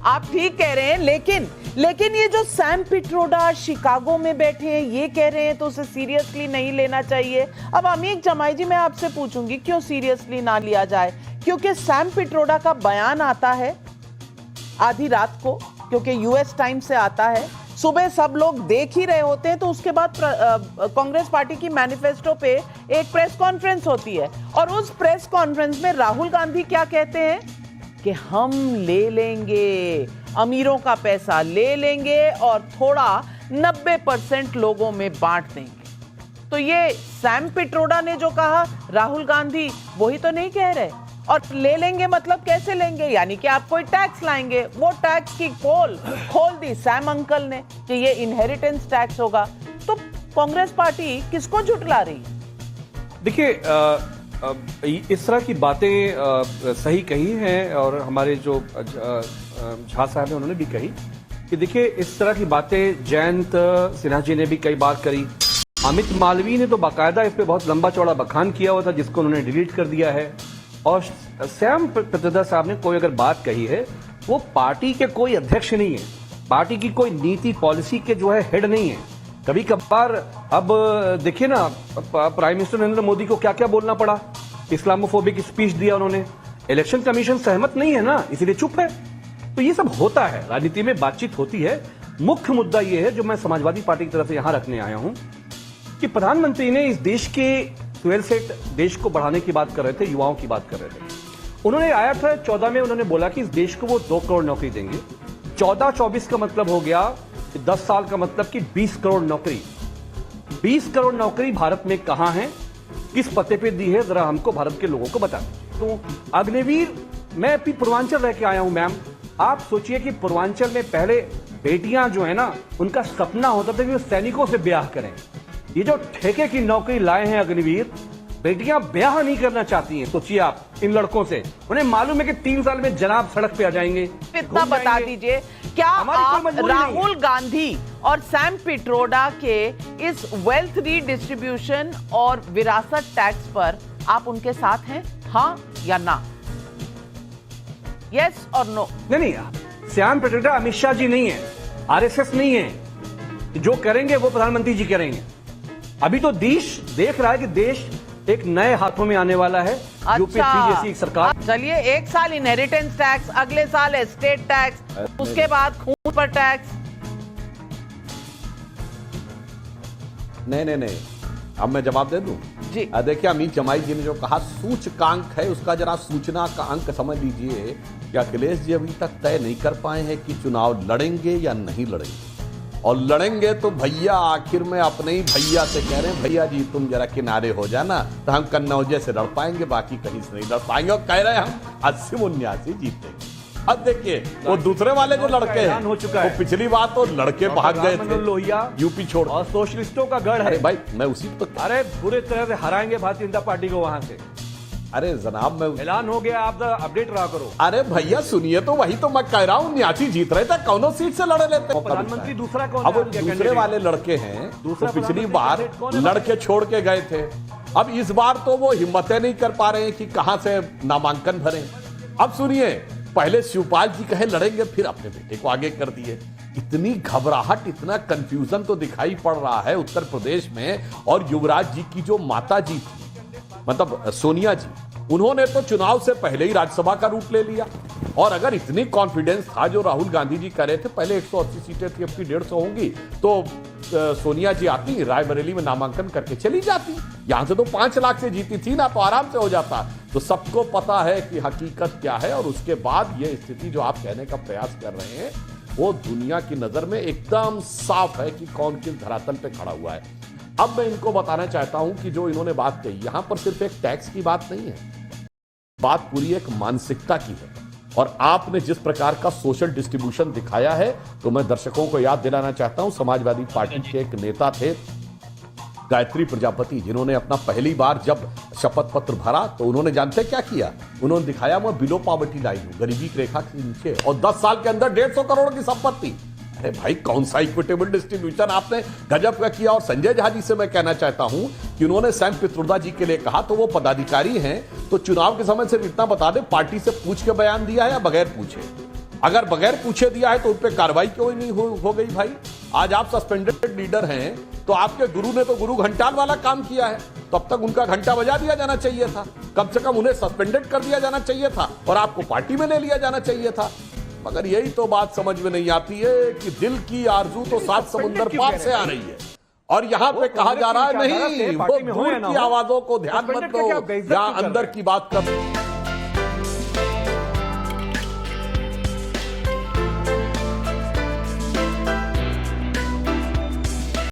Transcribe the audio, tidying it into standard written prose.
आप ठीक कह रहे हैं, लेकिन ये जो सैम पिट्रोडा शिकागो में बैठे हैं ये कह रहे हैं तो उसे सीरियसली नहीं लेना चाहिए। अब अमीक जमाई जी, मैं आपसे पूछूंगी क्यों सीरियसली ना लिया जाए? क्योंकि सैम पिट्रोडा का बयान आता है आधी रात को, क्योंकि यूएस टाइम से आता है, सुबह सब लोग देख ही रहे होते हैं, तो उसके बाद कांग्रेस पार्टी की मैनिफेस्टो पे एक प्रेस कॉन्फ्रेंस होती है और उस प्रेस कॉन्फ्रेंस में राहुल गांधी क्या कहते हैं कि हम ले लेंगे, अमीरों का पैसा ले लेंगे और थोड़ा 90% लोगों में बांट देंगे। तो ये सैम पिट्रोडा ने जो कहा, राहुल गांधी वही तो नहीं कह रहे। और ले लेंगे मतलब कैसे लेंगे? यानी कि आप कोई टैक्स लाएंगे। वो टैक्स की पोल खोल दी सैम अंकल ने कि ये इनहेरिटेंस टैक्स होगा। तो कांग्रेस पार्टी किसको झुठला रही? देखिए, इस तरह की बातें सही कही हैं और हमारे जो झा साहब हैं उन्होंने भी कही कि देखिए इस तरह की बातें जयंत सिन्हा जी ने भी कई बार करी। अमित मालवीय ने तो बाकायदा इस पे बहुत लंबा चौड़ा बखान किया हुआ था, जिसको उन्होंने डिलीट कर दिया है। और सैम पिट्रोडा साहब ने कोई अगर बात कही है, वो पार्टी के कोई अध्यक्ष नहीं है, पार्टी की कोई नीति पॉलिसी के जो है हेड नहीं है। कभी कभार अब देखिए ना, प्राइम मिनिस्टर नरेंद्र मोदी को क्या क्या बोलना पड़ा, इस्लामोफोबिक स्पीच दिया उन्होंने। इलेक्शन कमीशन सहमत नहीं है ना, इसीलिए चुप है। तो ये सब होता है, राजनीति में बातचीत होती है। मुख्य मुद्दा ये है जो मैं समाजवादी पार्टी की तरफ से यहां रखने आया हूं कि प्रधानमंत्री ने इस देश के 12 सेट देश को बढ़ाने की बात कर रहे थे, युवाओं की बात कर रहे थे। उन्होंने आया था 14 में, उन्होंने बोला कि इस देश को वो 2 करोड़ नौकरी देंगे। 14-24 का मतलब हो गया 10 साल का मतलब कि 20 करोड़ नौकरी। 20 करोड़ नौकरी भारत में कहां है, किस पते पे दी है, जरा हमको भारत के लोगों को बता दें। तो अग्निवीर, मैं अभी पूर्वांचल रह के आया हूं मैम। आप सोचिए कि पूर्वांचल में पहले बेटियां जो है ना, उनका सपना होता था कि वो सैनिकों से ब्याह करें। ये जो ठेके की नौकरी लाए हैं अग्निवीर, बेटियां ब्याह नहीं करना चाहती हैं। सोचिए आप इन लड़कों से, उन्हें मालूम है कि 3 साल में जनाब सड़क पे आ जाएंगे। इतना बता दीजिए, क्या आप राहुल गांधी और सैम पिट्रोडा के इस वेल्थ रीडिस्ट्रीब्यूशन और विरासत टैक्स पर आप उनके साथ हैं, हाँ या ना? यस और नो? नहीं, सैम पिट्रोडा अमित शाह जी नहीं है, आरएसएस नहीं है। जो करेंगे वो प्रधानमंत्री जी करेंगे। अभी तो देश देख रहा है कि देश एक नए हाथों में आने वाला है। यूपी जैसी एक सरकार। चलिए, एक साल इनहेरिटेंस टैक्स, अगले साल एस्टेट टैक्स, उसके बाद खून पर टैक्स। नहीं, अब मैं जवाब दे दूं जी। देखिए, अमित जमाई जी ने जो कहा सूचकांक है, उसका जरा सूचना का अंक समझ लीजिए कि अखिलेश जी अभी तक तय नहीं कर पाए हैं कि चुनाव लड़ेंगे या नहीं लड़ेंगे। और लड़ेंगे तो भैया आखिर में अपने ही भैया से कह रहे हैं, भैया जी तुम जरा किनारे हो जाना, तो हम कन्नौजे से लड़ पाएंगे, बाकी कहीं से नहीं लड़ पाएंगे। और कह रहे हैं हम 80-79 जीतेंगे। अब देखिए, वो दूसरे वाले जो लड़के हैं, हो चुका है। वो पिछली बार तो लड़के भाग गए थे लोहिया यूपी छोड़, और सोशलिस्टों का गढ़ है भाई। मैं उसी तो, अरे बुरे तरह से हराएंगे भारतीय जनता पार्टी को वहां से। अरे जनाब, मैं ऐलान हो गया, आप अपडेट रहा करो। अरे भैया सुनिए, तो वही तो मैं कह रहा हूँ, 79 जीत रहे थे, कौनो सीट से लड़े लेते हैं। प्रधानमंत्री दूसरा कौन? अब दूसरे वाले लड़के हैं, तो पिछली बार लड़के छोड़ के गए थे। अब इस बार तो वो हिम्मतें नहीं कर पा रहे हैं कि कहां से नामांकन भरें। अब सुनिए, पहले शिवपाल जी कहे लड़ेंगे, फिर अपने बेटे को आगे कर दिए। इतनी घबराहट, इतना कंफ्यूजन तो दिखाई पड़ रहा है उत्तर प्रदेश में। और युवराज जी की जो माता जी थी, मतलब सोनिया जी, उन्होंने तो चुनाव से पहले ही राज्यसभा का रूट ले लिया। और अगर इतनी कॉन्फिडेंस था जो राहुल गांधी जी कह रहे थे, पहले 180 सीटें थी, अब की 150 होंगी, तो सोनिया जी आती, रायबरेली में नामांकन करके चली जाती। यहां से तो 5 लाख से जीती थी ना, तो आराम से हो जाता। तो सबको पता है कि हकीकत क्या है। और उसके बाद ये स्थिति जो आप कहने का प्रयास कर रहे हैं, वो दुनिया की नजर में एकदम साफ है कि कौन किस धरातल पे खड़ा हुआ है। अब मैं इनको बताना चाहता हूं कि जो इन्होंने बात कही, यहां पर सिर्फ एक टैक्स की बात नहीं है, बात पूरी एक मानसिकता की है। और आपने जिस प्रकार का सोशल डिस्ट्रीब्यूशन दिखाया है, तो मैं दर्शकों को याद दिलाना चाहता हूं, समाजवादी पार्टी के एक नेता थे गायत्री प्रजापति, जिन्होंने अपना पहली बार जब शपथ पत्र भरा, तो उन्होंने जानते क्या किया? उन्होंने दिखाया मैं बिलो पॉवर्टी लाइन हूं, गरीबी की रेखा के नीचे, और 10 साल के अंदर 150 करोड़ की संपत्ति। अरे भाई, कौन सा इक्विटेबल डिस्ट्रीब्यूशन आपने गजब का किया। और संजय झा जी से मैं कहना चाहता हूं कि उन्होंने सैम पित्रोदा जी के लिए कहा, तो वो पदाधिकारी हैं, तो चुनाव के समय सिर्फ इतना बता दे, पार्टी से पूछ के बयान दिया है या बगैर पूछे। अगर बगैर पूछे दिया है तो उन पर कार्रवाई क्यों नहीं हो गई भाई? आज आप सस्पेंडेड लीडर हैं तो आपके गुरु ने तो गुरु घंटाल वाला काम किया है, तो अब तक उनका घंटा बजा दिया जाना चाहिए था, कम से कम उन्हें सस्पेंडेड कर दिया जाना चाहिए था और आपको पार्टी में ले लिया जाना चाहिए था। मगर यही तो बात समझ में नहीं आती है कि दिल की आरजू तो 7 समुंदर पार से आ रही है और यहाँ पे कहा जा रहा है नहीं, वो दूर की आवाजों को ध्यान मत दो या अंदर की बात कर।